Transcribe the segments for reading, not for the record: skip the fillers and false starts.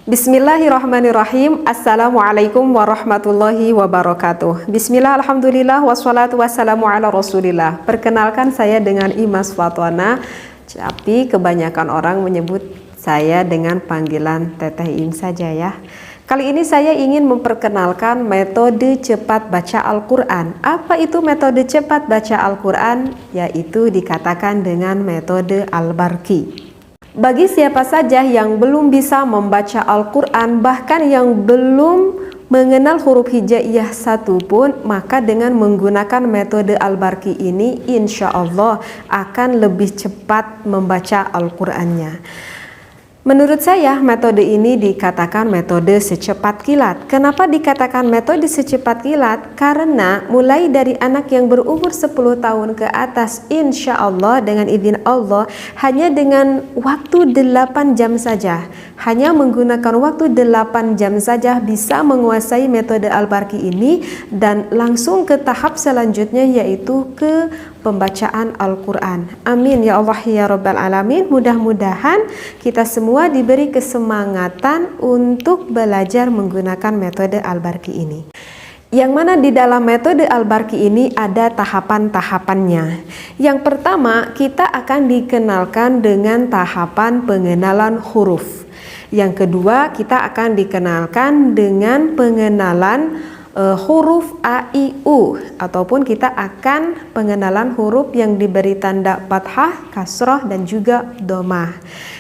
Bismillahirrahmanirrahim. Assalamualaikum warahmatullahi wabarakatuh. Bismillah, alhamdulillah, wassalatu wassalamu ala rasulillah. Perkenalkan, saya dengan Imas Fatwana, tapi kebanyakan orang menyebut saya dengan panggilan Teteh Im saja ya. Kali ini saya ingin memperkenalkan metode cepat baca Al-Quran. Apa itu metode cepat baca Al-Quran? Yaitu dikatakan dengan metode Al-Barqi. Bagi siapa saja yang belum bisa membaca Al-Quran, bahkan yang belum mengenal huruf hijaiyah satu pun, maka dengan menggunakan metode Al-Barqi ini insya Allah akan lebih cepat membaca Al-Qurannya. Menurut saya metode ini dikatakan metode secepat kilat. Kenapa dikatakan metode secepat kilat? Karena mulai dari anak yang berumur 10 tahun ke atas, insya Allah dengan izin Allah, hanya dengan waktu 8 jam saja, hanya menggunakan waktu 8 jam saja bisa menguasai metode Al-Barqi ini dan langsung ke tahap selanjutnya, yaitu ke pembacaan Al-Quran. Amin ya Allah ya Rabbal Alamin. Mudah-mudahan kita semua diberi kesemangatan untuk belajar menggunakan metode Al-Barqi ini. Yang mana di dalam metode Al-Barqi ini ada tahapan-tahapannya. Yang pertama, kita akan dikenalkan dengan tahapan pengenalan huruf. Yang kedua, kita akan dikenalkan dengan pengenalan huruf A, I, U, ataupun kita akan pengenalan huruf yang diberi tanda fathah, kasroh, dan juga domah.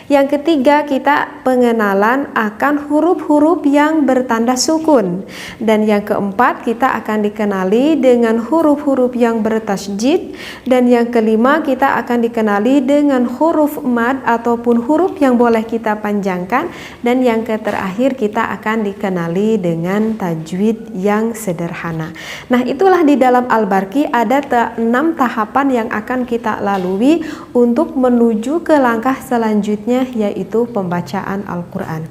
Yang ketiga, kita pengenalan akan huruf-huruf yang bertanda sukun. Dan yang keempat, kita akan dikenali dengan huruf-huruf yang bertasjid. Dan yang kelima, kita akan dikenali dengan huruf mad ataupun huruf yang boleh kita panjangkan. Dan yang terakhir, kita akan dikenali dengan tajwid yang sederhana. Nah, itulah di dalam Al-Barqi ada 6 tahapan yang akan kita lalui untuk menuju ke langkah selanjutnya, yaitu pembacaan Al-Quran.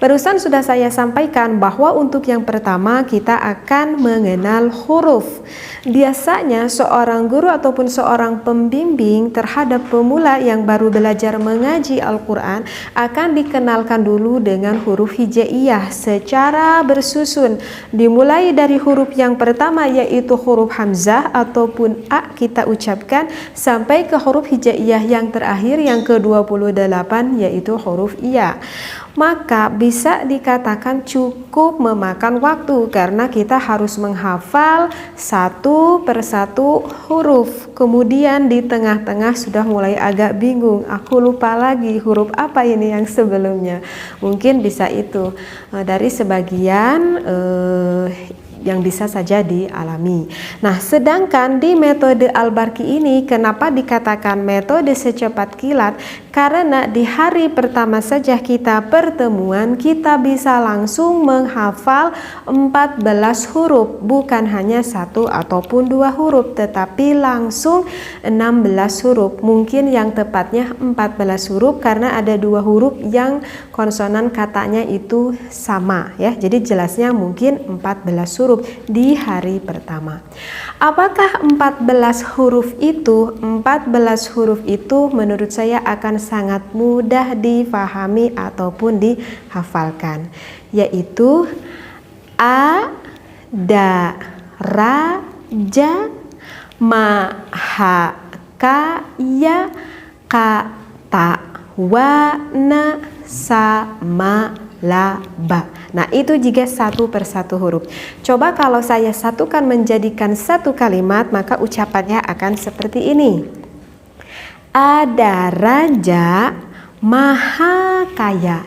Barusan sudah saya sampaikan bahwa untuk yang pertama kita akan mengenal huruf. Biasanya seorang guru ataupun seorang pembimbing terhadap pemula yang baru belajar mengaji Al-Quran akan dikenalkan dulu dengan huruf hijaiyah secara bersusun, dimulai dari huruf yang pertama yaitu huruf hamzah ataupun a kita ucapkan sampai ke huruf hijaiyah yang terakhir yang ke-28 yaitu huruf iya. Maka bisa dikatakan cukup memakan waktu karena kita harus menghafal satu persatu huruf. Kemudian di tengah-tengah sudah mulai agak bingung, aku lupa lagi huruf apa ini yang sebelumnya. Mungkin bisa itu dari sebagian yang bisa saja dialami. Nah, sedangkan di metode Al-Barqi ini kenapa dikatakan metode secepat kilat? Karena di hari pertama saja kita pertemuan, kita bisa langsung menghafal 14 huruf, bukan hanya 1 ataupun 2 huruf, tetapi langsung 16 huruf. Mungkin yang tepatnya 14 huruf karena ada 2 huruf yang konsonan katanya itu sama ya. Jadi jelasnya mungkin 14 huruf di hari pertama. Apakah 14 huruf itu? 14 huruf itu menurut saya akan sangat mudah difahami ataupun dihafalkan, yaitu A, Da, Ra, Ja, Ma, Ha, Ka, Ya, Ka, Ta, Wa, Na, Sa, Ma, La, Ba. Nah, itu jika satu persatu huruf. Coba kalau saya satukan menjadikan satu kalimat, maka ucapannya akan seperti ini. Ada raja maha kaya,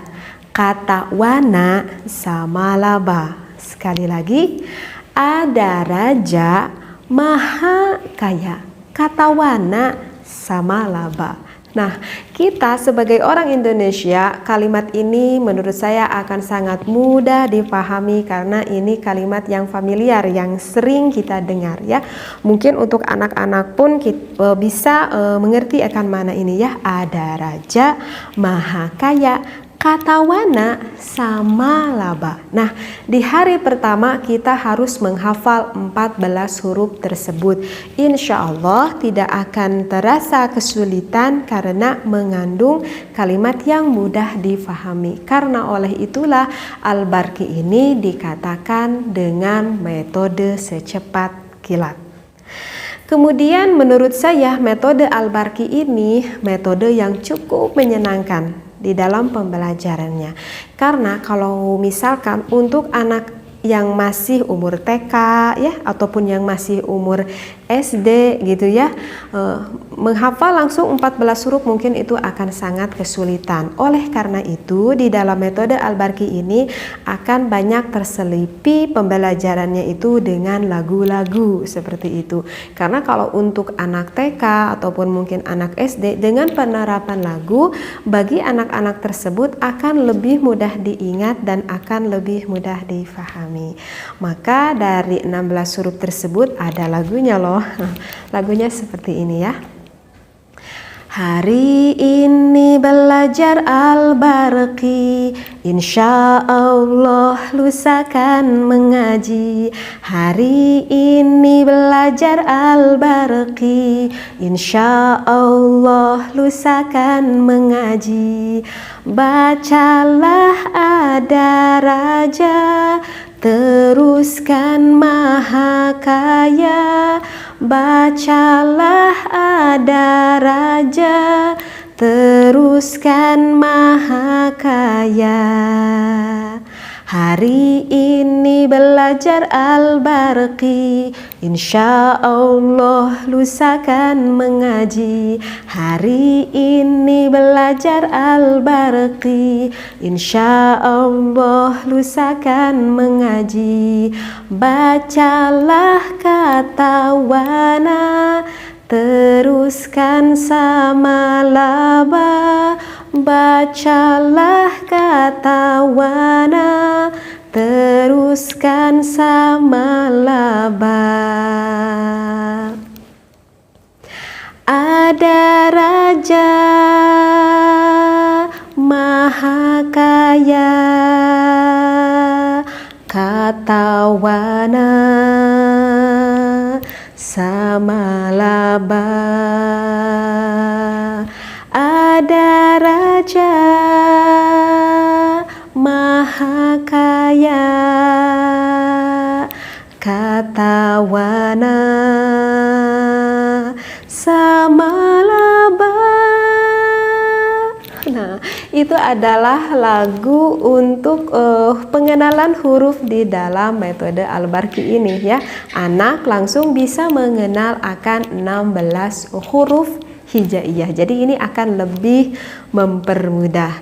kata wana sama laba. Sekali lagi, ada raja maha kaya, kata wana sama laba. Nah, kita sebagai orang Indonesia, kalimat ini menurut saya akan sangat mudah dipahami karena ini kalimat yang familiar, yang sering kita dengar ya. Mungkin untuk anak-anak pun kita bisa mengerti akan mana ini ya. Ada raja maha kaya, Kata wana sama laba. Nah, di hari pertama kita harus menghafal 14 huruf tersebut. Insya Allah tidak akan terasa kesulitan karena mengandung kalimat yang mudah difahami. Karena oleh itulah Al-Barqi ini dikatakan dengan metode secepat kilat. Kemudian menurut saya metode Al-Barqi ini metode yang cukup menyenangkan di dalam pembelajarannya. Karena kalau misalkan untuk anak yang masih umur TK ya ataupun yang masih umur SD gitu ya, menghafal langsung 14 huruf mungkin itu akan sangat kesulitan. Oleh karena itu di dalam metode Al-Barqi ini akan banyak terselipi pembelajarannya itu dengan lagu-lagu seperti itu. Karena kalau untuk anak TK ataupun mungkin anak SD dengan penerapan lagu, bagi anak-anak tersebut akan lebih mudah diingat dan akan lebih mudah difahami. Maka dari 16 huruf tersebut ada lagunya loh. Lagunya seperti ini ya. Hari ini belajar Al-Barqi, insya Allah lusa kan mengaji. Hari ini belajar Al-Barqi, insya Allah lusa kan mengaji. Bacalah ada raja, teruskan maha kaya. Bacalah ada raja, teruskan maha kaya. Hari ini belajar Al-Barqi, insya Allah lusa kan mengaji. Hari ini belajar Al-Barqi, insya Allah lusa kan mengaji. Bacalah kata wana, teruskan sama laba. Bacalah kata wana, teruskan sama laba. Ada raja maha kaya, kata wana sama laba. Ada raja maha kaya, kata wana sama laba. Nah, itu adalah lagu untuk pengenalan huruf di dalam metode Al-Barqi ini ya. Anak langsung bisa mengenal akan 16 huruf hijaiyah. Jadi ini akan lebih mempermudah.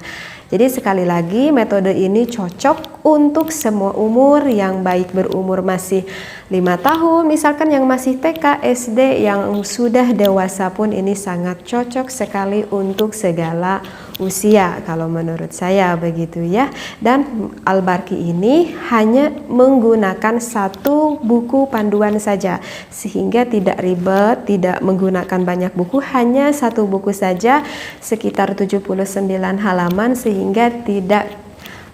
Jadi sekali lagi metode ini cocok untuk semua umur, yang baik berumur masih 5 tahun, misalkan yang masih TK, SD, yang sudah dewasa pun ini sangat cocok sekali untuk segala usia kalau menurut saya begitu ya. Dan Al-Barqi ini hanya menggunakan satu buku panduan saja sehingga tidak ribet, tidak menggunakan banyak buku, hanya satu buku saja sekitar 79 halaman sehingga tidak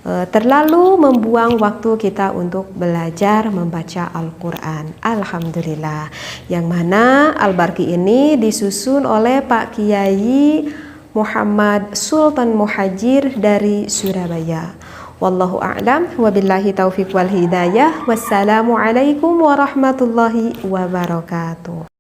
terlalu membuang waktu kita untuk belajar membaca Al-Quran. Alhamdulillah. Yang mana Al-Barqi ini disusun oleh Pak Kiai Muhammad Sultan Muhajir dari Surabaya. Wallahu a'lam, wabillahi taufiq wal hidayah. Wassalamualaikum warahmatullahi wabarakatuh.